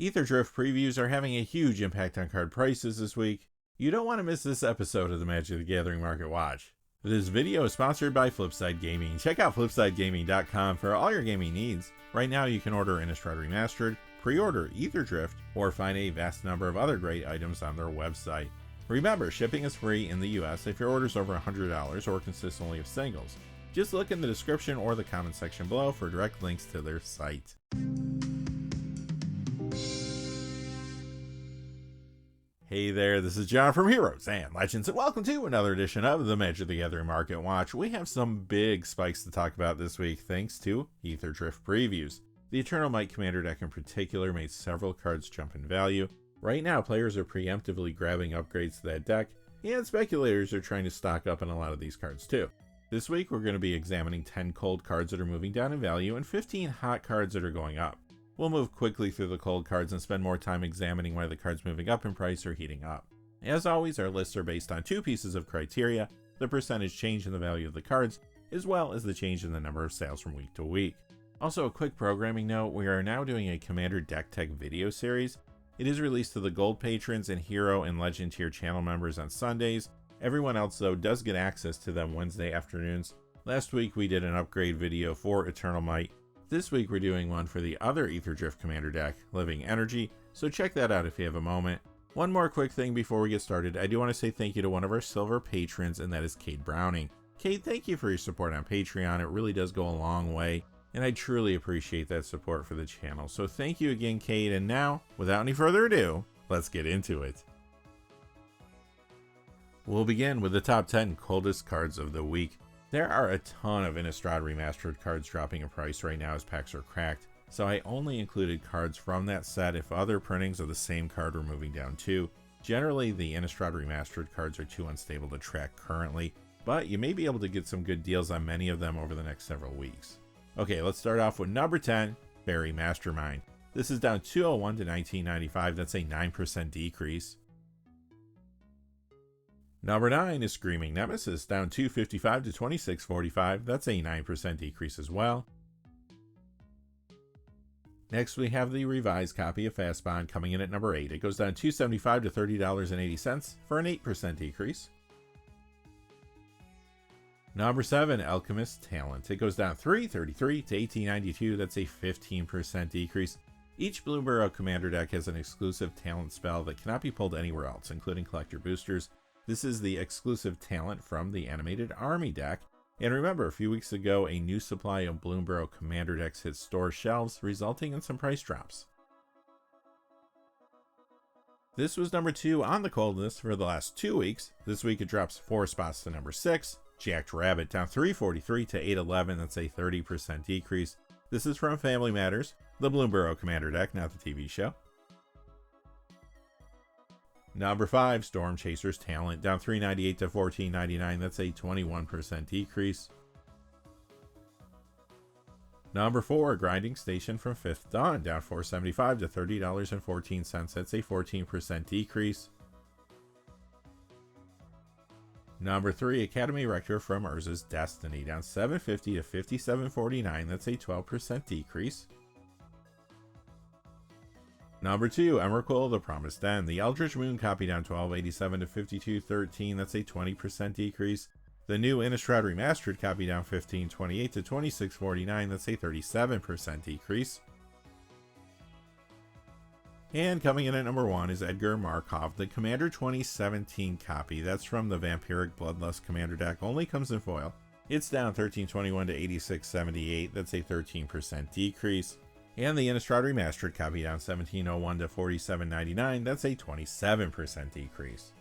Ether Drift previews are having a huge impact on card prices this week. You don't want to miss this episode of the Magic the Gathering Market Watch. This video is sponsored by Flipside Gaming. Check out flipsidegaming.com for all your gaming needs. Right now you can order Innistrad Remastered, pre-order Ether Drift, or find a vast number of other great items on their website. Remember, shipping is free in the US if your order is over $100 or consists only of singles. Just look in the description or the comment section below for direct links to their site. Hey there, this is John from Heroes and Legends, and welcome to another edition of the Magic the Gathering Market Watch. We have some big spikes to talk about this week thanks to Ether Drift previews. The Eternal Might Commander deck in particular made several cards jump in value. Right now, players are preemptively grabbing upgrades to that deck, and speculators are trying to stock up on a lot of these cards too. This week, we're going to be examining 10 cold cards that are moving down in value and 15 hot cards that are going up. We'll move quickly through the cold cards and spend more time examining why the cards moving up in price are heating up. As always, our lists are based on two pieces of criteria: the percentage change in the value of the cards, as well as the change in the number of sales from week to week. Also, a quick programming note, we are now doing a Commander Deck Tech video series. It is released to the Gold patrons and Hero and Legend tier channel members on Sundays. Everyone else, though, does get access to them Wednesday afternoons. Last week we did an upgrade video for Eternal Might. This week we're doing one for the other Ether Drift Commander deck, Living Energy, so check that out if you have a moment. One more quick thing before we get started, I do want to say thank you to one of our silver patrons, and that is Cade Browning. Cade, thank you for your support on Patreon. It really does go a long way, and I truly appreciate that support for the channel. So thank you again, Cade, and now, without any further ado, let's get into it. We'll begin with the top 10 coldest cards of the week. There are a ton of Innistrad Remastered cards dropping in price right now as packs are cracked, so I only included cards from that set if other printings of the same card were moving down too. Generally, the Innistrad Remastered cards are too unstable to track currently, but you may be able to get some good deals on many of them over the next several weeks. Okay, let's start off with number 10, Fairy Mastermind. This is down 201 to 1995, that's a 9% decrease. Number 9 is Screaming Nemesis, down 255 to 2645, that's a 9% decrease as well. Next we have the revised copy of Fast Bond coming in at number 8. It goes down $275 to $30.80 for an 8% decrease. Number 7, Alchemist Talent. It goes down $333 to $18.92, that's a 15% decrease. Each Bloomburrow Commander deck has an exclusive talent spell that cannot be pulled anywhere else, including collector boosters. This is the exclusive talent from the Animated Army deck. And remember, a few weeks ago, a new supply of Bloomburrow Commander decks hit store shelves, resulting in some price drops. This was number 2 on the cold list for the last 2 weeks. This week it drops 4 spots to number 6. Jacked Rabbit, down 343 to 811, that's a 30% decrease. This is from Family Matters, the Bloomburrow Commander deck, not the TV show. Number 5, Storm Chaser's Talent, down 398 to 1499, that's a 21% decrease. Number 4, Grinding Station from Fifth Dawn, down 475 to $30.14, that's a 14% decrease. Number 3, Academy Rector from Urza's Destiny, down 750 to 5749, that's a 12% decrease. Number 2, Emrakul, The Promised End. The Eldritch Moon copy down 1287 to 5213, that's a 20% decrease. The new Innistrad Remastered copy down 1528 to 2649, that's a 37% decrease. And coming in at number 1 is Edgar Markov, the Commander 2017 copy. That's from the Vampiric Bloodlust Commander deck, only comes in foil. It's down 1321 to 8678, that's a 13% decrease. And the Innistrad Remastered copy down 1701 to 4799, that's a 27% decrease.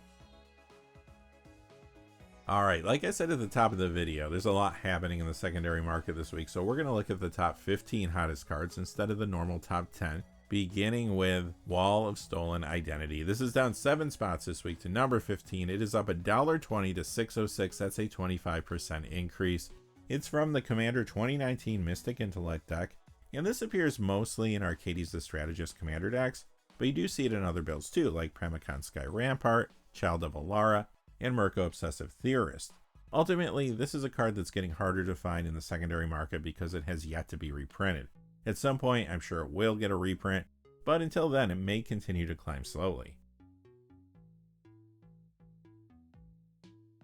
Alright, like I said at the top of the video, there's a lot happening in the secondary market this week, so we're going to look at the top 15 hottest cards instead of the normal top 10, beginning with Wall of Stolen Identity. This is down 7 spots this week to number 15. It is up $1.20 to $606, that's a 25% increase. It's from the Commander 2019 Mystic Intellect deck, and this appears mostly in Arcades the Strategist Commander decks, but you do see it in other builds too, like Pramicon Sky Rampart, Child of Alara, and Mirko Obsessive Theorist. Ultimately, this is a card that's getting harder to find in the secondary market because it has yet to be reprinted. At some point, I'm sure it will get a reprint, but until then it may continue to climb slowly.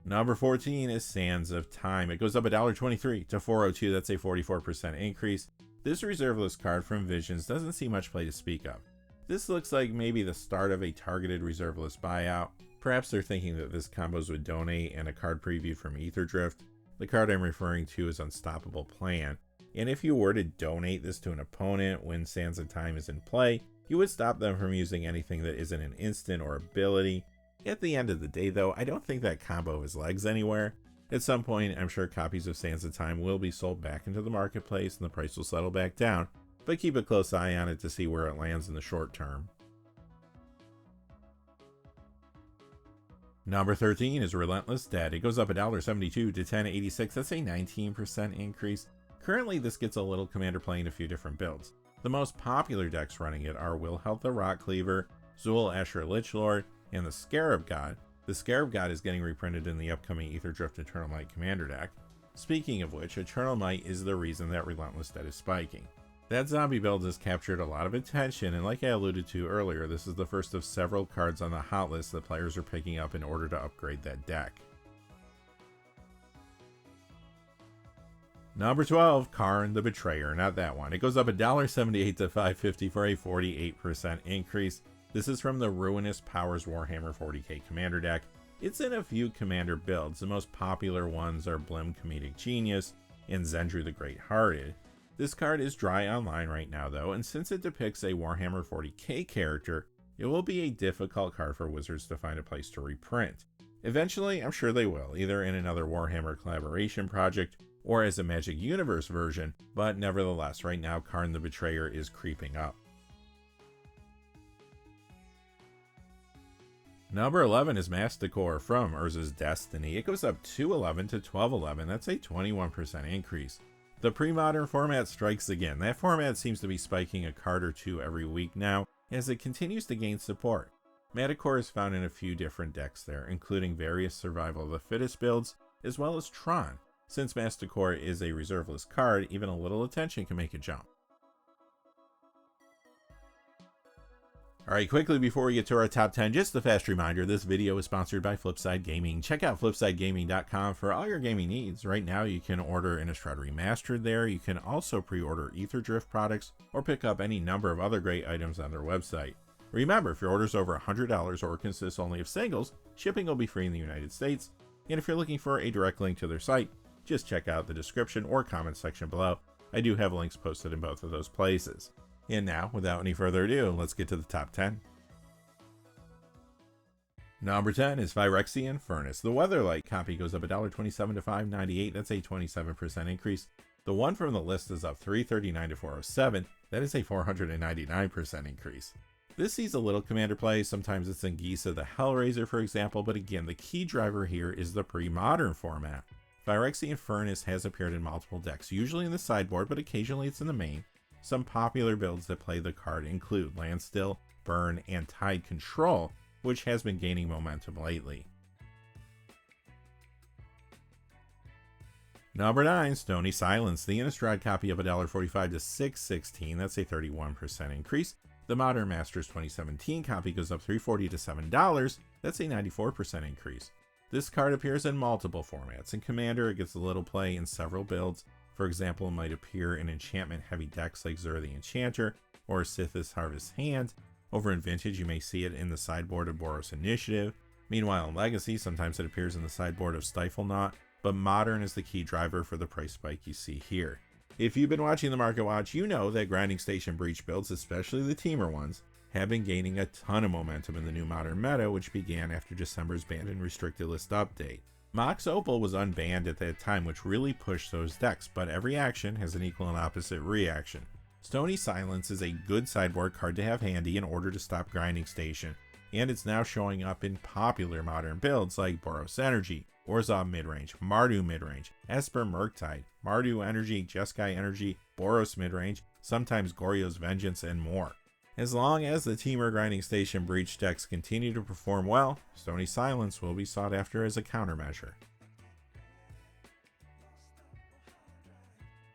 Number 14 is Sands of Time. It goes up $1.23 to $4.02. That's a 44% increase. This reserveless card from Visions doesn't see much play to speak of. This looks like maybe the start of a targeted reserveless buyout. Perhaps they're thinking that this combos with Donate and a card preview from Aetherdrift. The card I'm referring to is Unstoppable Plan, and if you were to donate this to an opponent when Sands of Time is in play, you would stop them from using anything that isn't an instant or ability. At the end of the day though, I don't think that combo has legs anywhere. At some point, I'm sure copies of Sands of Time will be sold back into the marketplace and the price will settle back down, but keep a close eye on it to see where it lands in the short term. Number 13 is Relentless Dead. It goes up $1.72 to $10.86. That's a 19% increase. Currently, this gets a little commander play in a few different builds. The most popular decks running it are Wilhelt the Rock Cleaver, Zul Asher Lich Lord, and the Scarab God. The Scarab God is getting reprinted in the upcoming Aetherdrift Eternal Might commander deck. Speaking of which, Eternal Might is the reason that Relentless Dead is spiking. That zombie build has captured a lot of attention, and like I alluded to earlier, this is the first of several cards on the hot list that players are picking up in order to upgrade that deck. Number 12, Karn the Betrayer. Not that one. It goes up $1.78 to $5.50 for a 48% increase. This is from the Ruinous Powers Warhammer 40k commander deck. It's in a few commander builds. The most popular ones are Blim Comedic Genius and Zendru the Great-Hearted. This card is dry online right now though, and since it depicts a Warhammer 40k character, it will be a difficult card for Wizards to find a place to reprint. Eventually, I'm sure they will, either in another Warhammer collaboration project or as a Magic Universe version, but nevertheless, right now Karn the Betrayer is creeping up. Number 11 is Masticore from Urza's Destiny. It goes up $2.11 to $12.11. That's a 21% increase. The pre-modern format strikes again. That format seems to be spiking a card or two every week now as it continues to gain support. Masticore is found in a few different decks there, including various Survival of the Fittest builds, as well as Tron. Since Masticore is a reserveless card, even a little attention can make it jump. Alright, quickly before we get to our top 10, just a fast reminder, this video is sponsored by Flipside Gaming. Check out flipsidegaming.com for all your gaming needs. Right now you can order Innistrad Remastered there. You can also pre-order Aetherdrift products or pick up any number of other great items on their website. Remember, if your order is over $100 or consists only of singles, shipping will be free in the United States. And if you're looking for a direct link to their site, just check out the description or comment section below. I do have links posted in both of those places. And now, without any further ado, let's get to the top 10. Number 10 is Phyrexian Furnace. The Weatherlight copy goes up $1.27 to $5.98. That's a 27% increase. The one from the list is up $3.39 to $4.07. That is a 499% increase. This sees a little commander play. Sometimes it's in Gisa the Hellraiser, for example, but again, the key driver here is the pre-modern format. Phyrexian Furnace has appeared in multiple decks, usually in the sideboard, but occasionally it's in the main. Some popular builds that play the card include Landstill, Burn, and Tide Control, which has been gaining momentum lately. Number 9, Stony Silence. The Innistrad copy of $1.45 to $6.16. That's a 31% increase. The Modern Masters 2017 copy goes up $3.40 to $7. That's a 94% increase. This card appears in multiple formats. In Commander, it gets a little play in several builds. For example, it might appear in enchantment-heavy decks like Zur the Enchanter or Sithis Harvest Hand. Over in Vintage, you may see it in the sideboard of Boros Initiative. Meanwhile, in Legacy, sometimes it appears in the sideboard of Stiflenought, but Modern is the key driver for the price spike you see here. If you've been watching the Market Watch, you know that Grinding Station Breach builds, especially the Teamer ones, have been gaining a ton of momentum in the new Modern meta, which began after December's Banned and Restricted List update. Mox Opal was unbanned at that time, which really pushed those decks, but every action has an equal and opposite reaction. Stony Silence is a good sideboard card to have handy in order to stop Grinding Station, and it's now showing up in popular modern builds like Boros Energy, Orzhov Midrange, Mardu Midrange, Esper Murktide, Mardu Energy, Jeskai Energy, Boros Midrange, sometimes Goryo's Vengeance, and more. As long as the Teamer Grinding Station Breach decks continue to perform well, Stony Silence will be sought after as a countermeasure.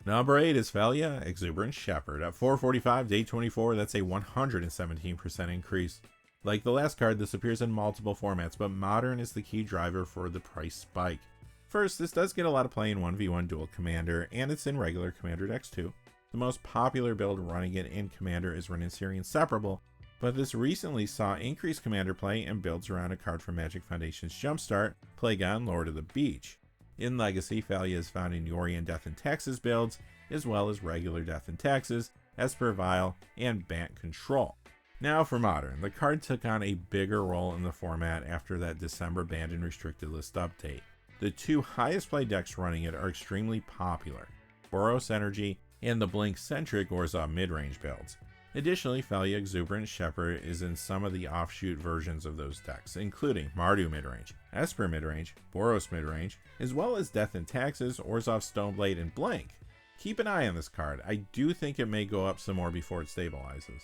Number 8 is Thalia Exuberant Shepherd. At 445 to 824, that's a 117% increase. Like the last card, this appears in multiple formats, but Modern is the key driver for the price spike. First, this does get a lot of play in 1v1 Dual Commander, and it's in regular Commander decks too. The most popular build running it in Commander is Renunciary Inseparable, but this recently saw increased Commander play and builds around a card from Magic Foundation's Jumpstart, Plagon, Lord of the Beach. In Legacy, Thalia is found in Yorion Death and Taxes builds, as well as regular Death and Taxes, Esper Vial, and Bant Control. Now for Modern, the card took on a bigger role in the format after that December banned and restricted list update. The two highest played decks running it are extremely popular, Boros Energy and the Blink-centric Orzhov midrange builds. Additionally, Thalia Exuberant Shepherd is in some of the offshoot versions of those decks, including Mardu midrange, Esper midrange, Boros midrange, as well as Death and Taxes, Orzhov Stoneblade, and Blink. Keep an eye on this card. I do think it may go up some more before it stabilizes.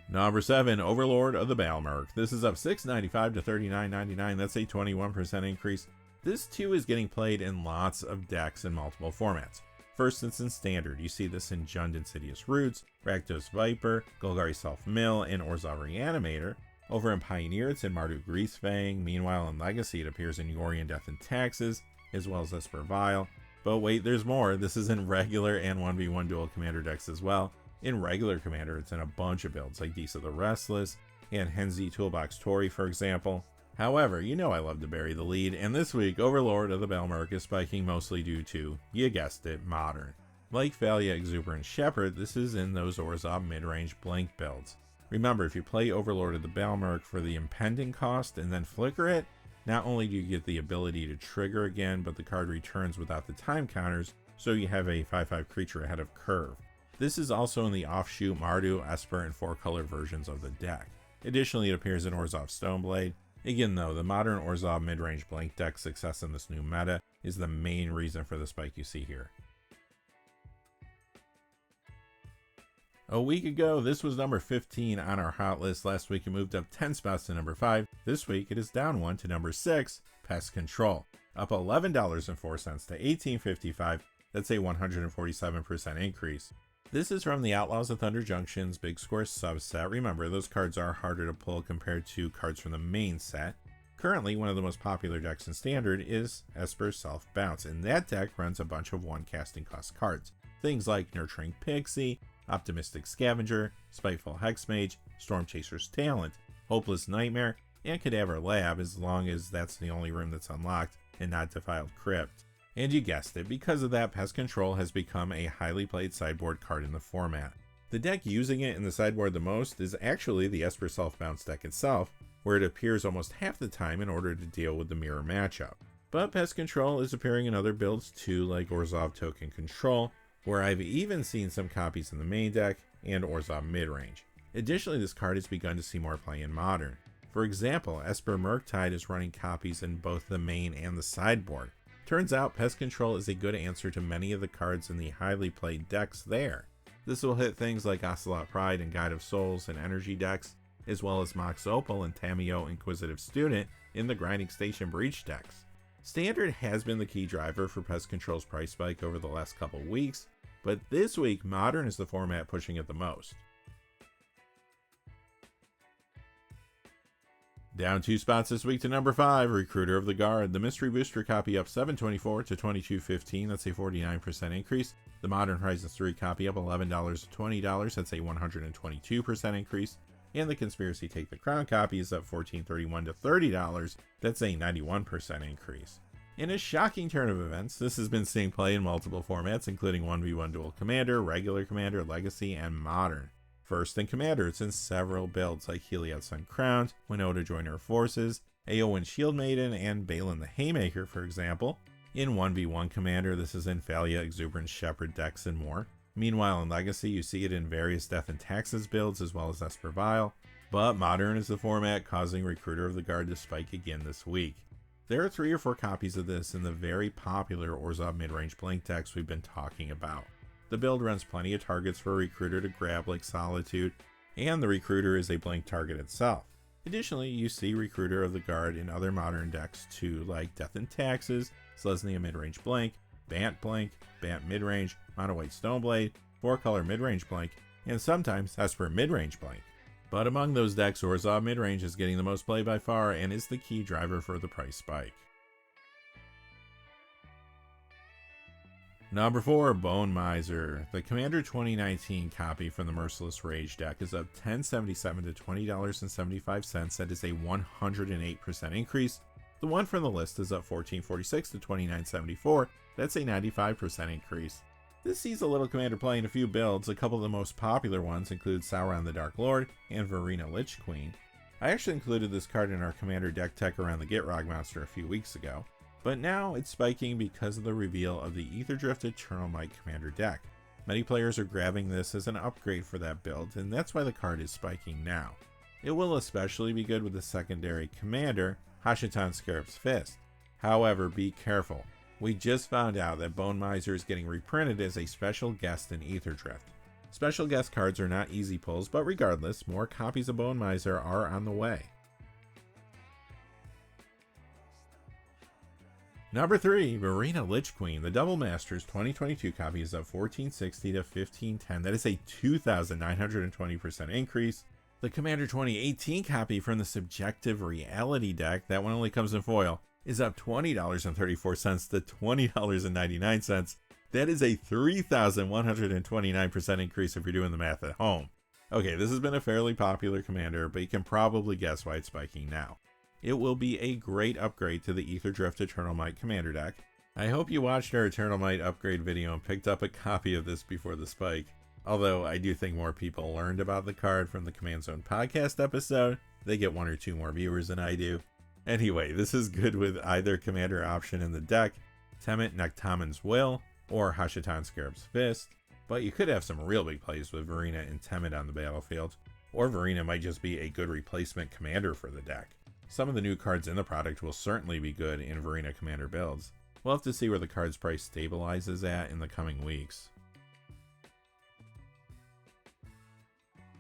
Number 7, Overlord of the Balmerk. This is up $6.95 to $39.99. That's a 21% increase. This too is getting played in lots of decks in multiple formats. First, it's in Standard. You see this in Jund Insidious Roots, Rakdos Viper, Golgari Self-Mill, and Orzhov Reanimator. Over in Pioneer, it's in Mardu Greasefang. Meanwhile, in Legacy, it appears in Yorion Death and Taxes, as well as Esper Vial. But wait, there's more. This is in regular and 1v1 Dual Commander decks as well. In regular Commander, it's in a bunch of builds like Disa the Restless and Henzi Toolbox Tori, for example. However, you know I love to bury the lead, and this week, Overlord of the Balmerk is spiking mostly due to, you guessed it, Modern. Like Thalia Exuberant Shepherd, this is in those Orzhov midrange Blink builds. Remember, if you play Overlord of the Balmerk for the impending cost and then flicker it, not only do you get the ability to trigger again, but the card returns without the time counters, so you have a 5/5 creature ahead of curve. This is also in the offshoot Mardu, Esper, and 4-color versions of the deck. Additionally, it appears in Orzhov Stoneblade. Again though, the modern Orzhov midrange Blink deck success in this new meta is the main reason for the spike you see here. A week ago, this was number 15 on our hot list. Last week it moved up 10 spots to number 5. This week it is down 1 to number 6, Pest Control. Up $11.04 to $18.55. That's a 147% increase. This is from the Outlaws of Thunder Junction's Big Square subset. Remember, those cards are harder to pull compared to cards from the main set. Currently, one of the most popular decks in Standard is Esper Self Bounce, and that deck runs a bunch of 1 casting cost cards. Things like Nurturing Pixie, Optimistic Scavenger, Spiteful Hexmage, Storm Chaser's Talent, Hopeless Nightmare, and Cadaver Lab, as long as that's the only room that's unlocked and not Defiled Crypt. And you guessed it, because of that, Pest Control has become a highly played sideboard card in the format. The deck using it in the sideboard the most is actually the Esper Self Bounce deck itself, where it appears almost half the time in order to deal with the mirror matchup. But Pest Control is appearing in other builds too, like Orzhov Token Control, where I've even seen some copies in the main deck, and Orzhov midrange. Additionally, this card has begun to see more play in Modern. For example, Esper Murktide is running copies in both the main and the sideboard. Turns out Pest Control is a good answer to many of the cards in the highly played decks there. This will hit things like Ocelot Pride and Guide of Souls and Energy decks, as well as Mox Opal and Tamiyo Inquisitive Student in the Grinding Station Breach decks. Standard has been the key driver for Pest Control's price spike over the last couple weeks, but this week Modern is the format pushing it the most. Down 2 spots this week to number 5, Recruiter of the Guard. The Mystery Booster copy up $7.24 to $22.15. That's a 49% increase. The Modern Horizons 3 copy up $11 to $20. That's a 122% increase. And the Conspiracy Take the Crown copy is up $14.31 to $30. That's a 91% increase. In a shocking turn of events, this has been seeing play in multiple formats, including 1v1 Dual Commander, Regular Commander, Legacy, and Modern. First in Commander, it's in several builds like Heliod's Uncrowned, Winota Join Her Forces, Eowyn Shield Maiden, and Balin the Haymaker, for example. In 1v1 Commander, this is in Thalia Exuberant Shepherd decks and more. Meanwhile, in Legacy, you see it in various Death and Taxes builds as well as Esper Vial. But Modern is the format, causing Recruiter of the Guard to spike again this week. There are 3 or 4 copies of this in the very popular Orzhov midrange Blink decks we've been talking about. The build runs plenty of targets for a Recruiter to grab like Solitude, and the Recruiter is a Blink target itself. Additionally, you see Recruiter of the Guard in other modern decks too, like Death and Taxes, Selesnya Midrange Blank, Bant Midrange, Mono White Stoneblade, 4-color Midrange Blank, and sometimes Esper Midrange Blank. But among those decks, Orzhov Midrange is getting the most play by far and is the key driver for the price spike. Number 4, Bone Miser. The Commander 2019 copy from the Merciless Rage deck is up $10.77 to $20.75. That is a 108% increase. The one from the list is up $14.46 to $29.74. That's a 95% increase. This sees a little Commander play in a few builds. A couple of the most popular ones include Sauron the Dark Lord and Varina Lich Queen. I actually included this card in our Commander deck tech around the Gitrog monster a few weeks ago, but now it's spiking because of the reveal of the Aetherdrift Eternal Might Commander deck. Many players are grabbing this as an upgrade for that build, and that's why the card is spiking now. It will especially be good with the secondary Commander, Hashatan Scarab's Fist. However, be careful. We just found out that Bone Miser is getting reprinted as a special guest in Aetherdrift. Special guest cards are not easy pulls, but regardless, more copies of Bone Miser are on the way. Number 3, Varina Lich Queen. The Double Masters 2022 copy is up $14.60 to $15.10. That is a 2,920% increase. The Commander 2018 copy from the Subjective Reality deck, that one only comes in foil, is up $20.34 to $20.99. That is a 3,129% increase if you're doing the math at home. Okay, this has been a fairly popular commander, but you can probably guess why it's spiking now. It will be a great upgrade to the Aetherdrift Eternal Might commander deck. I hope you watched our Eternal Might upgrade video and picked up a copy of this before the spike. Although I do think more people learned about the card from the Command Zone podcast episode. They get 1 or 2 more viewers than I do. Anyway, this is good with either commander option in the deck, Temet Nectaman's Will, or Hashatan Scarab's Fist, but you could have some real big plays with Varina and Temet on the battlefield, or Varina might just be a good replacement commander for the deck. Some of the new cards in the product will certainly be good in Varina commander builds. We'll have to see where the card's price stabilizes at in the coming weeks.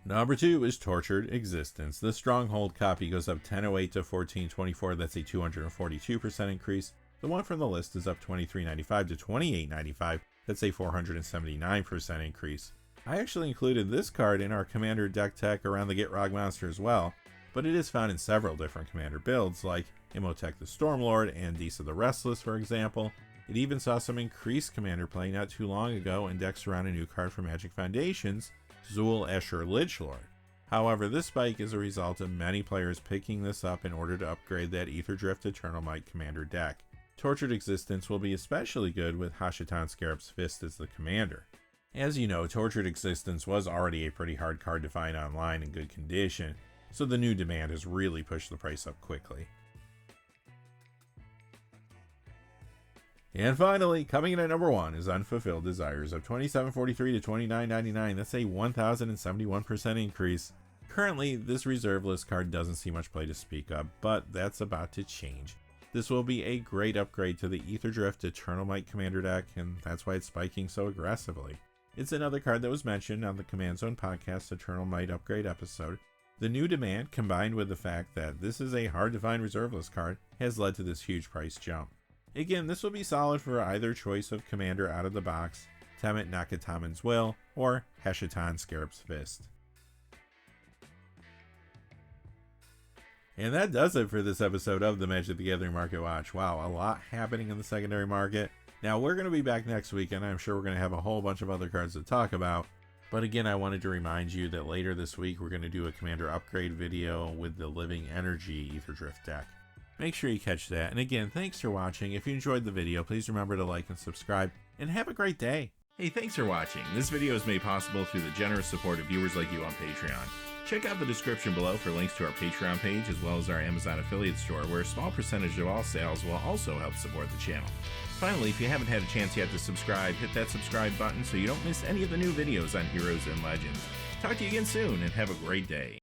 Number 2 is Tortured Existence. The Stronghold copy goes up $10.08 to $14.24. That's a 242% increase. The one from the list is up $23.95 to $28.95. That's a 479% increase. I actually included this card in our Commander deck tech around the Gitrog monster as well, but it is found in several different Commander builds like Imhotep the Stormlord and Disa the Restless, for example. It even saw some increased Commander play not too long ago in decks around a new card from Magic Foundations, Zul Escher Lichlord. However, this spike is a result of many players picking this up in order to upgrade that Aetherdrift Eternal Might commander deck. Tortured Existence will be especially good with Hashatan Scarab's Fist as the commander. As you know, Tortured Existence was already a pretty hard card to find online in good condition, so the new demand has really pushed the price up quickly. And finally, coming in at number 1 is Unfulfilled Desires of $27.43 to $29.99. That's a 1,071% increase. Currently, this reserve list card doesn't see much play to speak of, but that's about to change. This will be a great upgrade to the Aetherdrift Eternal Might commander deck, and that's why it's spiking so aggressively. It's another card that was mentioned on the Command Zone podcast Eternal Might upgrade episode. The new demand, combined with the fact that this is a hard to find reserve list card, has led to this huge price jump. Again, this will be solid for either choice of commander out of the box, Temet Nectaman's Will, or Hashatan Scarab's Fist. And that does it for this episode of the Magic the Gathering Market Watch. Wow, a lot happening in the secondary market. Now, we're going to be back next week, and I'm sure we're going to have a whole bunch of other cards to talk about. But again, I wanted to remind you that later this week, we're going to do a commander upgrade video with the Living Energy Aetherdrift deck. Make sure you catch that. And again, thanks for watching. If you enjoyed the video, please remember to like and subscribe, and have a great day. Hey, thanks for watching. This video is made possible through the generous support of viewers like you on Patreon. Check out the description below for links to our Patreon page, as well as our Amazon affiliate store, where a small percentage of all sales will also help support the channel. Finally, if you haven't had a chance yet to subscribe, hit that subscribe button so you don't miss any of the new videos on Heroes and Legends. Talk to you again soon, and have a great day.